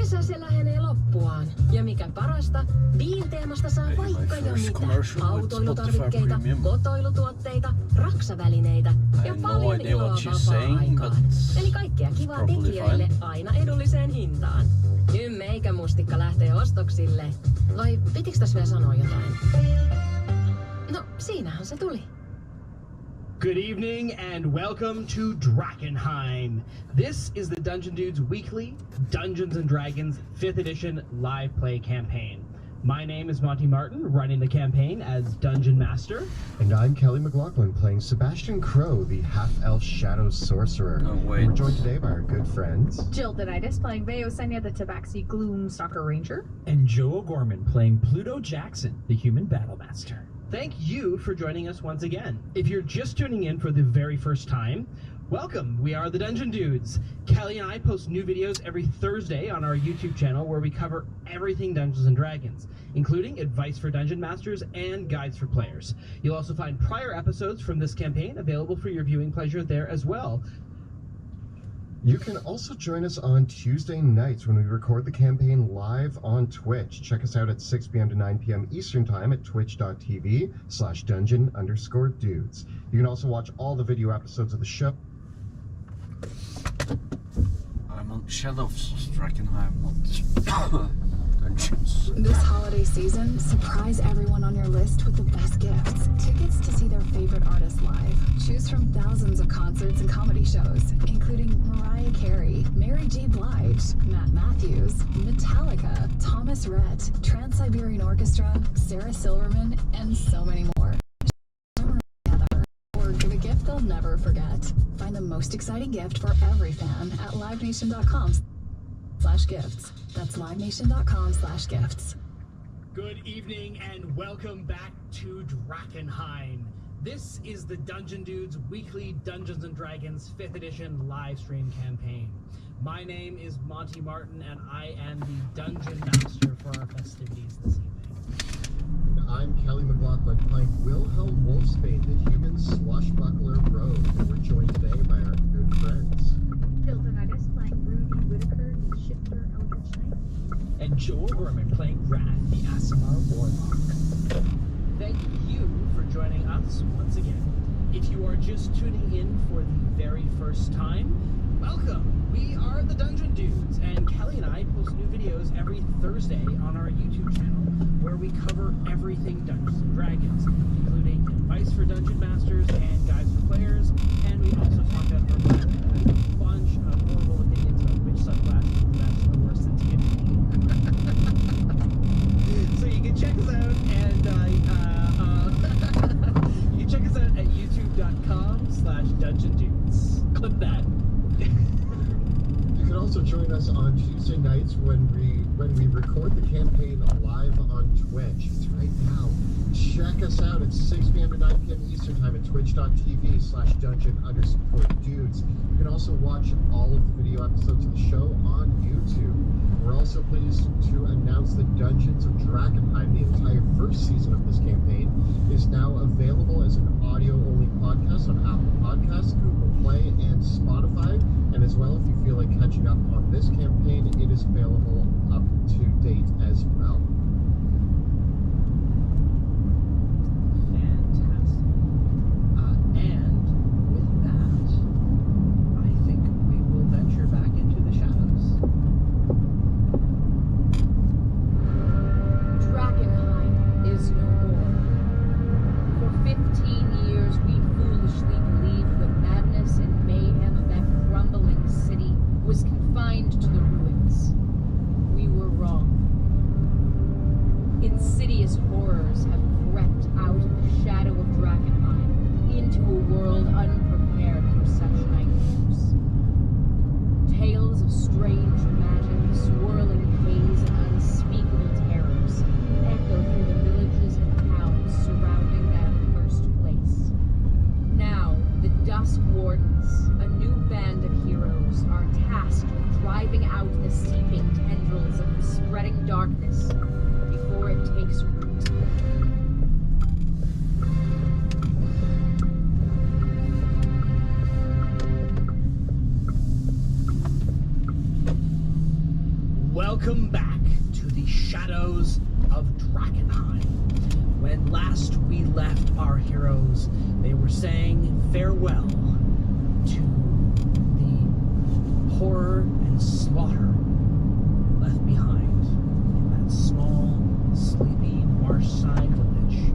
Kesä se lähenee loppuaan. Ja mikä parasta, Bean-teemasta saa vaikka jo mitä. Autoilutarvikkeita, kotoilutuotteita, raksavälineitä ja paljon iloa vapaa-aikaan. Eli kaikkea kivaa tekijöille aina edulliseen hintaan. Meikä mustikka lähtee ostoksille. Vai pitikö tässä vielä sanoa jotain? No, siinähän se tuli. Good evening and welcome to Drakkenheim. This is the Dungeon Dudes weekly Dungeons & Dragons 5th edition live play campaign. My name is Monty Martin, running the campaign as Dungeon Master. And I'm Kelly McLaughlin, playing Sebastian Crow, the half-elf shadow sorcerer. Oh, wait. And we're joined today by our good friends. Jill Denitis playing Veosenia, the Tabaxi Gloom Stalker Ranger. And Joe O'Gorman playing Pluto Jackson, the Human Battlemaster. Thank you for joining us once again. If you're just tuning in for the very first time, welcome. We are the Dungeon Dudes. Kelly and I post new videos every Thursday on our YouTube channel where we cover everything Dungeons & Dragons, including advice for Dungeon Masters and guides for players. You'll also find prior episodes from this campaign available for your viewing pleasure there as well. You can also join us on Tuesday nights when we record the campaign live on Twitch. Check us out at 6 p.m. to 9 p.m. Eastern Time at twitch.tv/dungeon_dudes. You can also watch all the video episodes of the show. I'm on Shadows of Drakkenheim, not Dungeons. This holiday season, surprise everyone on your list with the best gifts. Tickets to see their favorite artists live. Choose from thousands of concerts and comedy shows, including Mariah Carey, Mary J. Blige, Matt Matthews, Metallica, Thomas Rhett, Trans-Siberian Orchestra, Sarah Silverman, and so many more. Or give a gift they'll never forget. Find the most exciting gift for every fan at livenation.com/gifts. That's livenation.com/gifts. Good evening and welcome back to Drakkenheim. This is the Dungeon Dudes weekly Dungeons & Dragons 5th edition live stream campaign. My name is Monty Martin and I am the Dungeon Master for our festivities this evening. And I'm Kelly McLaughlin, playing Wilhelm Wolfsbane, the human swashbuckler rogue. And we're joined today by our good friends. Jill Denitis playing Rudy Whitaker, the Shifter Eldritch Knight. And Joe O'Gorman playing Wrath, the Aasimar Warlock. Thank you for joining us once again. If you are just tuning in for the very first time, welcome! We are the Dungeon Dudes, and Kelly and I post new videos every Thursday on our YouTube channel where we cover everything Dungeons & Dragons, including advice for Dungeon Masters and guides for players, and we also talk about a bunch of horrible opinions about which subclass is the best or worse than D&D. So you can check us out and you can check us out at youtube.com/dungeondudes. Clip that. You can also join us on Tuesday nights when we record the campaign live on Twitch. It's right now. Check us out at 6 p.m. to 9 p.m. Eastern Time at twitch.tv/dungeon_dudes. You can also watch all of the video episodes of the show on YouTube. We're also pleased to announce that Dungeons of Drakkenheim, the entire first season of this campaign, is now available as an audio-only podcast on Apple Podcasts, Google Play, and Spotify. And as well, if you feel like catching up on this campaign, it is available up to date as well. Fantastic. And with that, I think we will venture back into the shadows. Drakkenheim is no more. For 15 years, we foolishly believed the madness and mayhem of that crumbling city was confined to the ruins. We were wrong. Insidious horrors have crept out of the shadow of Drakkenheim into a world unprepared for such nightmares. Tales of strange magic, swirling haze, and unspeakable terrors echo through the villages and towns surrounding that cursed place. Now, the Dusk Wardens, a new band of heroes, are tasked with driving out the seeping tendrils of the spreading darkness before it takes root. Welcome back to the shadows of Drakenheim. When last we left our heroes, they were saying farewell to the horror and slaughter left behind in that small, sleepy marsh-side village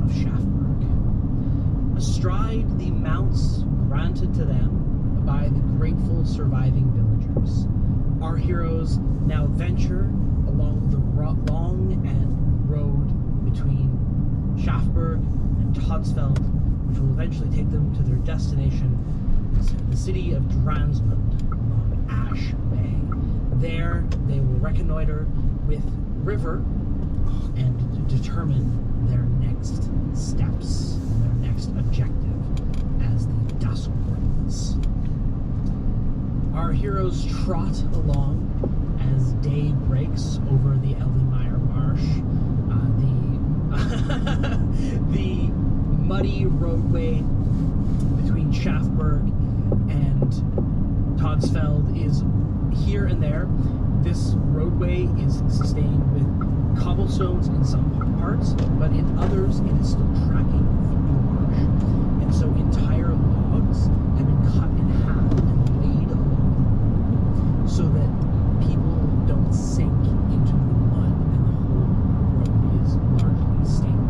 of Shaftburg. Astride the mounts granted to them by the grateful surviving villagers, our heroes now venture along the long and road between Shaftburg and Todsfeld, which will eventually take them to their destination, the city of Dransmund along Ash Bay. There, they will reconnoiter with River and determine their next steps and their next objective as the Duskwoods. Our heroes trot along as day breaks over the Elvenmire Marsh. The muddy roadway between Shaftburg and Todsfeld is here and there. This roadway is sustained with cobblestones in some parts, but in others it is still tracking through the marsh. And so entire logs have been cut in half and laid along so that people don't sink into the mud and the whole road is largely stable.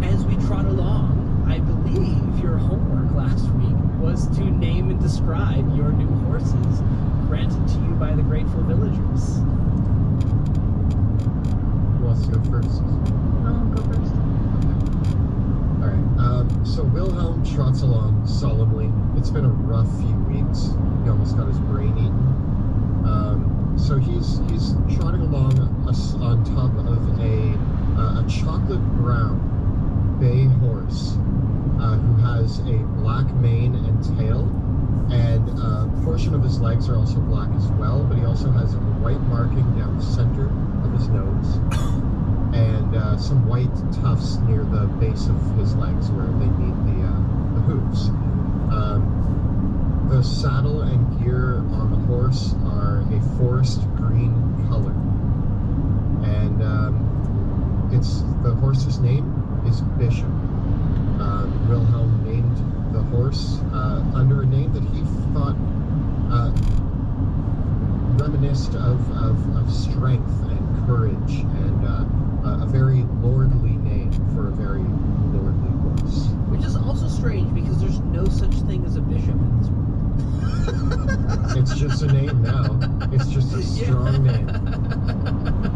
As we trot along, I believe your homework last week was to name and describe your new horses granted to you by the grateful villagers. Who wants to go first? I'll go first. Alright, so Wilhelm trots along solemnly. It's been a rough few weeks. He almost got his brain eaten. So he's trotting along on top of a chocolate brown bay horse who has a black mane and tail, and a portion of his legs are also black as well, but he also has a white marking down the center of his nose and some white tufts near the base of his legs where they meet the hooves. The saddle and gear on the horse are a forest green color, and the horse's name is Bishop. Wilhelm named the horse under a name that he thought reminisced of strength and courage, and a very lordly name for a very lordly horse. Which is also strange because there's no such thing as a bishop in this world. It's just a name now. It's just a strong name.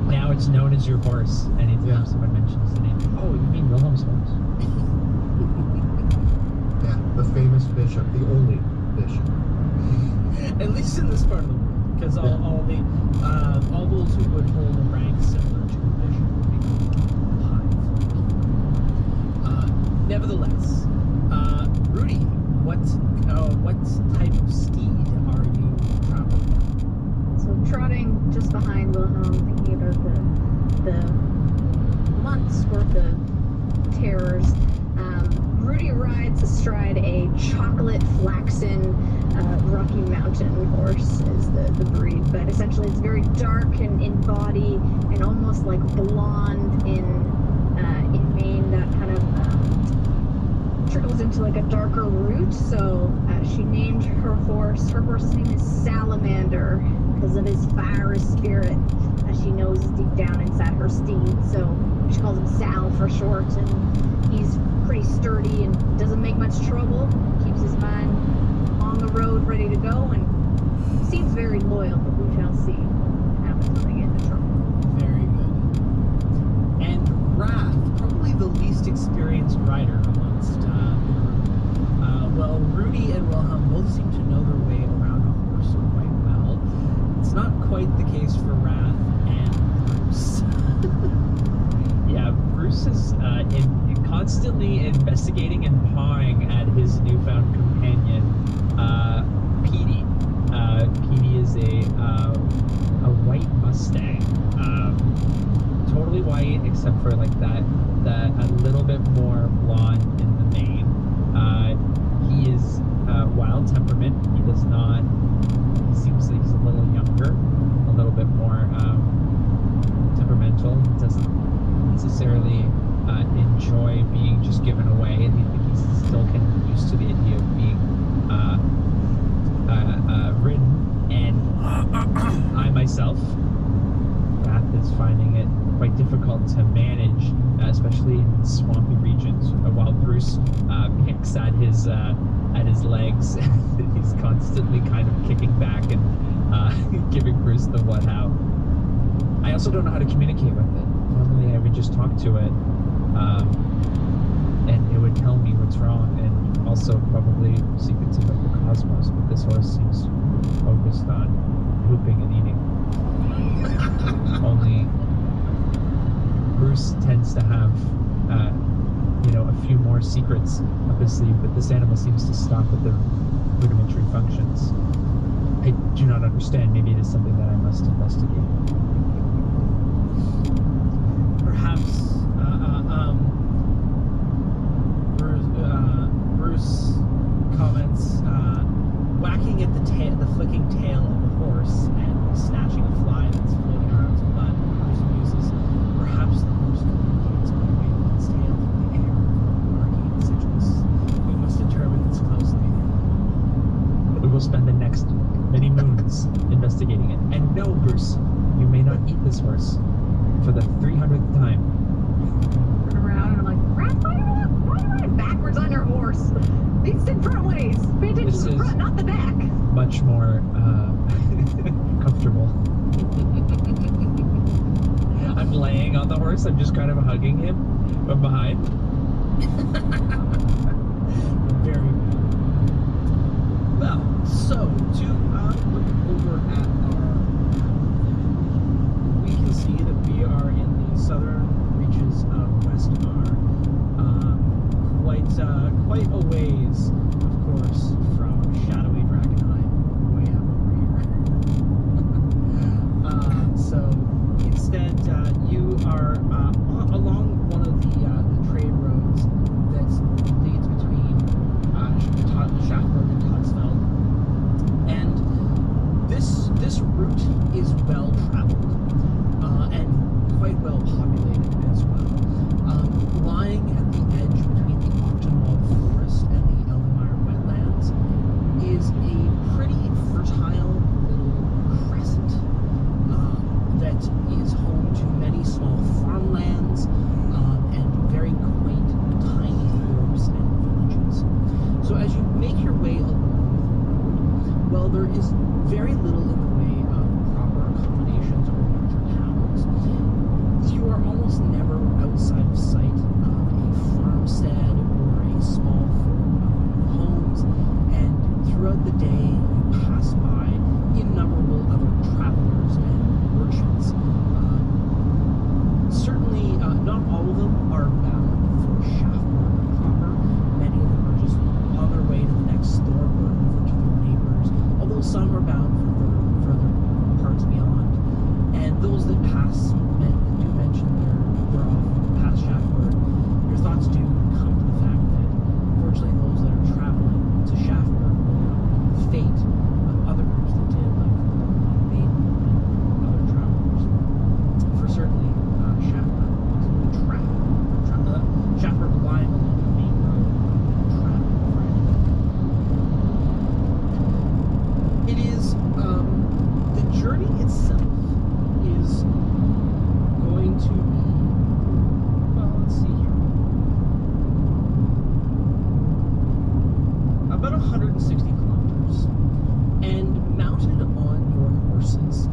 Now it's known as your horse. Anytime Yeah. someone mentions the name. Oh, you mean Wilhelm's horse? Yeah, the famous bishop, the only bishop. At least in this part of the world, because all those who would hold a rank similar to a bishop would be high. Nevertheless, Rudy, what type of steed are you traveling on? So trotting just behind Wilhelm, thinking about the months worth of terrors. Rudy rides astride a chocolate flaxen Rocky Mountain horse is the breed, but essentially it's very dark in body and almost like blonde in mane, that kind of trickles into like a darker root. So she named her horse. Her horse's name is Salamander because of his fiery spirit, as she knows deep down inside her steed. So she calls him Sal for short, and he's pretty sturdy and doesn't make much trouble. Keeps his mind on the road, ready to go, and seems very loyal. But we shall see what happens when they get into trouble. Very good. And Wrath, probably the least experienced rider amongst the group. Well, Rudy and Wilhelm both seem to know their way around a horse quite well. It's not quite the case for Wrath and Bruce. Yeah, Bruce is constantly investigating and pawing at his newfound companion, Petey. Petey is a white Mustang, totally white except for like that a little bit more blonde in the mane. He is wild temperament. He seems like he's a little younger, a little bit more Bath is finding it quite difficult to manage, especially in swampy regions. While Bruce picks at his legs, he's constantly kind of kicking back and giving Bruce the what how. I also don't know how to communicate with it. Normally, I would just talk to it, and it would tell me what's wrong, and also probably secrets about the cosmos. But this horse seems focused on pooping and eating. Only Bruce tends to have, a few more secrets up his sleeve, but this animal seems to stop at the rudimentary functions. I do not understand. Maybe it is something that I must investigate. Perhaps Bruce comments, whacking at the flicking tail of the horse and snatching a fly that's floating around its butt. Bruce muses, perhaps the horse communicates by waving its tail through the air, marking deciduous. We must determine this closely. We will spend the next many moons investigating it. And no, Bruce, you may not eat this horse for the 300th time. Turn around and I'm like, why are you riding backwards on your horse? Need to sit front ways. Pay attention to the front, not the back. Much more comfortable. I'm laying on the horse. I'm just kind of hugging him from behind. Very good. Well, so to look over at our, we can see that we are in the southern reaches of Westmar, quite a ways, of course, from shadowy Drakenheim, way up over here. So instead, you are along one of the trade roads that leads between Schaffberg and Todsfeld, and this route is well traveled and quite well populated as well. Lying at the edge between the Octenwald Forest and the Elmire Wetlands is a pretty fertile little crescent that is home to many small farmlands and very quaint, tiny thorps and villages. So as you make your way along the road, well, there is very little in the way of proper accommodations or larger towns. You are almost never outside of sight of a farmstead or a small form of homes, and throughout the day you pass by innumerable other travelers and merchants. Certainly, not all of them are bound for Schaffberg proper. Many of them are just on their way to the next store or over to their neighbors, although some are bound for further parts beyond. And those that pass, that do mention they're off past Schaffberg, your thoughts do come to the fact that unfortunately those that are traveling to Schaffberg will not be the fate of other groups that did, like Maiden and other travelers. For certainly, Schaffberg is a trap. Schaffberg lying along the main road, a trap for anyone. It is, the journey itself is going to be, well, let's see here, about 160 kilometers. And mounted on your horses,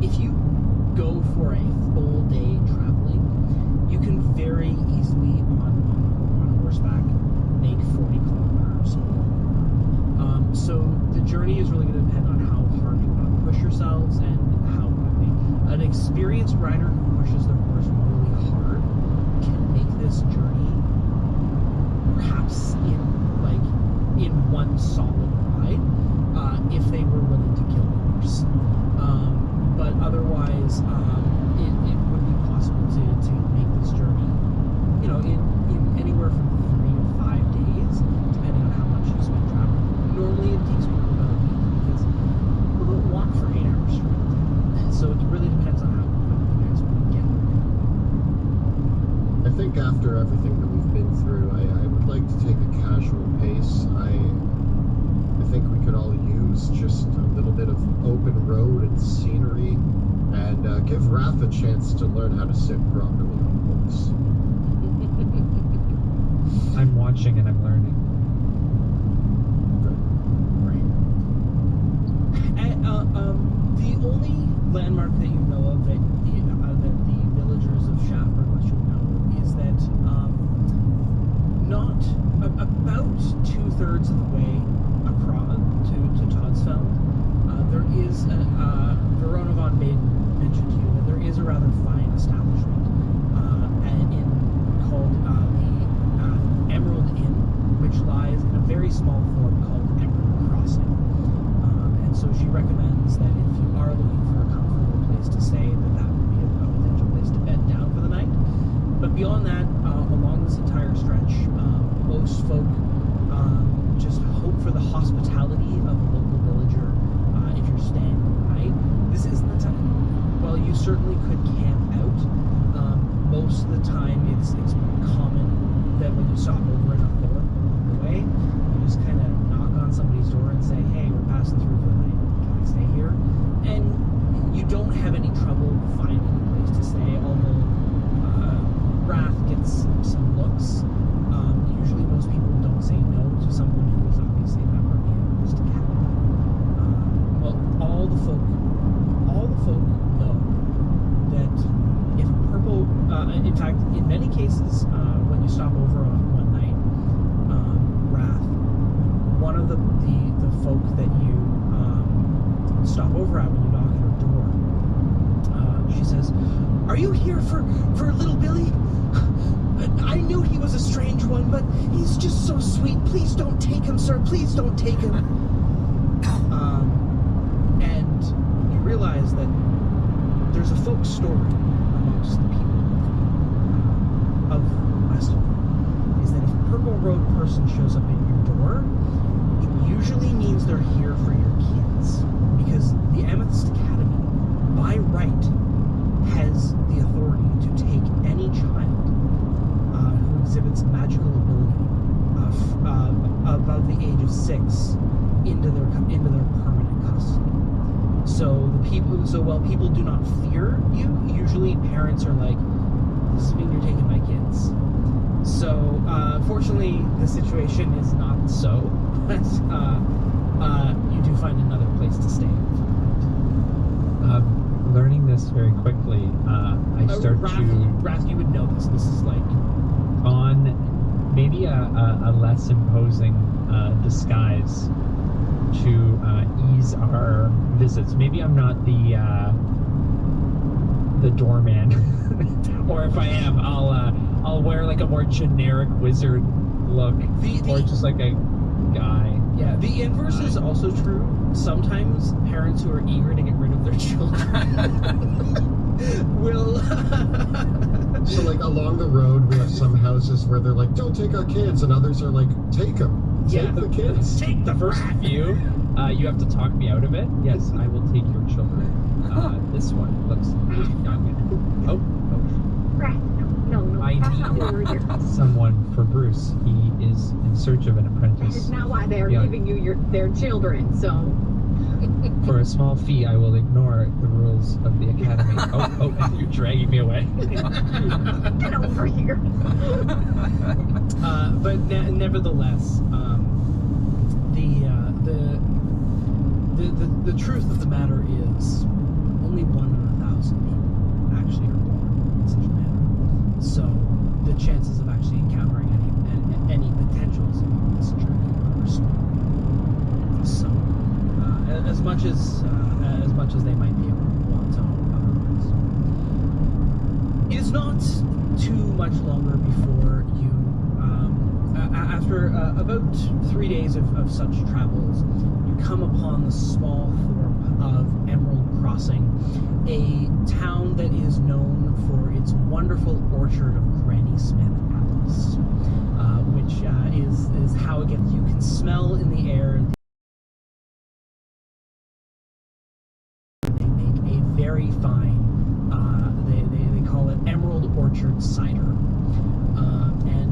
if you go for a full day traveling, you can very easily on horseback make 40 kilometers or more. So the journey is really going to depend on how hard you want to push yourselves and how quickly. An experienced rider who pushes their horse really hard can make this journey perhaps in one solid ride, if they were willing to kill the horse. But otherwise, it would be possible to make this journey, in anywhere from 3 to 5 days, depending on how much you spend traveling. Normally it takes people about a week because people don't walk for 8 hours straight. So it really depends on how quick you guys want to get there. I think after everything that we've been through, I would like to take a casual pace. open road and scenery, and give Wrath a chance to learn how to sit properly on a horse. I'm watching and I'm learning. The only landmark that you know of that the villagers of Shaftburg let you know is that not about 2/3 of the way across to Toddsfeld, there is Verona von Baden mentioned to you that there is a rather fine establishment called the Emerald Inn, which lies in a very small fort called Emerald Crossing. And so she recommends that if you are looking for a comfortable place to stay, that would be a potential place to bed down for the night. But beyond that, along this entire stretch, most folk just hope for the hospitality of a local villager if you're staying overnight. This isn't the time. While you certainly could camp out, most of the time it's common that when you stop over in a fort along the way, you just kind of knock on somebody's door and say, hey, we're passing through for the night, can I stay here? And you don't have any trouble finding a place to stay, although Wrath gets some looks. Usually most people don't say no to someone who is obviously a member of the Anarchist Academy. Well, all the folk know that if purple, in fact, in many cases, when you stop over on one night, Wrath, one of the folk that you stop over at when you knock at her door, she says, "Are you here for little Billy? I knew he was a strange one, but he's just so sweet. Please don't take him, sir. Please don't take him." And you realize that there's a folk story amongst the people of Westover, is that if a Purple Road person shows up at your door, it usually means they're here for your kids, because the Amethyst Academy, by right, has the authority to take any child who exhibits magical ability above the age of 6 into their permanent custody. So while people do not fear you, usually parents are like, "This is mean you're taking my kids." So fortunately, the situation is not so. But you do find another place to stay. Learning this very quickly, I start Wrath, you would know this. This is like on maybe a less imposing disguise to ease our visits. Maybe I'm not the doorman, or if I am, I'll wear like a more generic wizard look, or just like a guy. Yeah, the inverse is also true. Sometimes parents who are eager to get rid of their children will. So, like, along the road, we have some houses where they're like, "Don't take our kids," and others are like, "Take them. Take the kids. Take the First few, you have to talk me out of it. Yes, I will take your children. This one looks young. Oh. No. I need someone for Bruce. He is in search of an That apprentice. is not why they are Yeah. giving you their children, so... For a small fee, I will ignore the rules of the academy. Oh, you're dragging me away. Get over here. But nevertheless, the truth of the matter is, only 1 in 1,000 people actually are born in such a manner. So the chances of actually encountering any potentials of this journey are small. So as much as they might be able to want to otherwise, it is not too much longer before you, after about 3 days of such travels, you come upon the small thorp of Emerald Crossing, a town that is known for its wonderful orchard of Granny Smith apples, which is how it gets. You can smell in the air. They make a very fine. They call it Emerald Orchard cider, and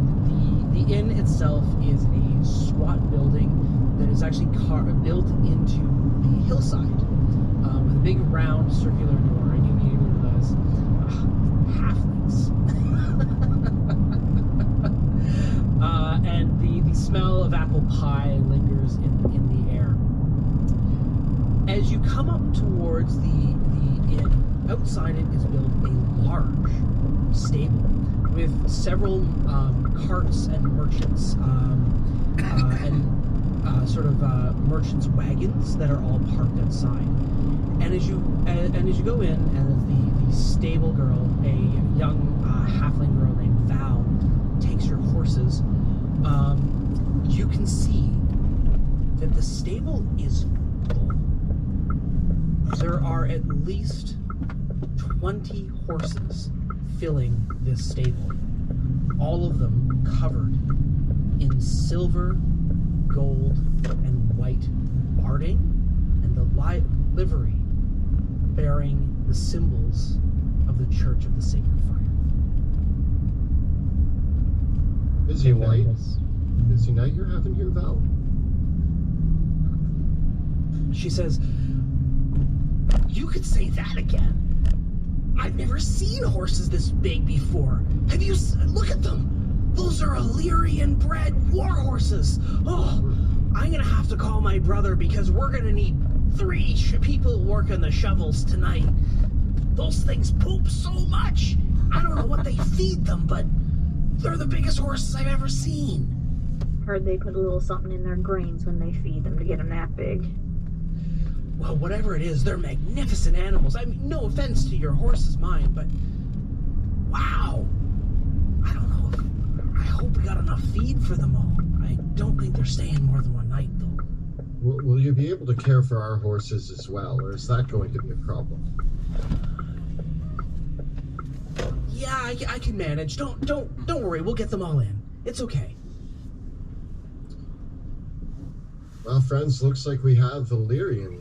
the inn itself is a squat building that is actually built into the hillside. with a big round circular door, and you immediately realize, halflings. And the smell of apple pie lingers in the air. As you come up towards the inn, outside it is built a large stable with several carts and merchants and sort of merchants' wagons that are all parked outside. And as you go in, and as the stable girl, a young halfling girl named Val, takes your horses, you can see that the stable is full. There are at least 20 horses filling this stable, all of them covered in silver, gold, and white barding, and the livery bearing the symbols of the Church of the Sacred Fire. Busy night. Busy night you're having here, Val? She says, "You could say that again. I've never seen horses this big before. Have you? Look at them. Those are Illyrian-bred war horses. Oh, I'm gonna have to call my brother because we're gonna need 3 people working the shovels tonight. Those things poop so much. I don't know what they feed them, but they're the biggest horses I've ever seen." Heard they put a little something in their grains when they feed them to get them that big. Well, whatever it is, they're magnificent animals. I mean, no offense to your horse's mind, but wow. I don't know. I hope we got enough feed for them all. I don't think they're staying more than one night, though. Will you be able to care for our horses as well, or is that going to be a problem? Yeah, I can manage. Don't worry. We'll get them all in. It's okay. Well, friends, looks like we have Illyrians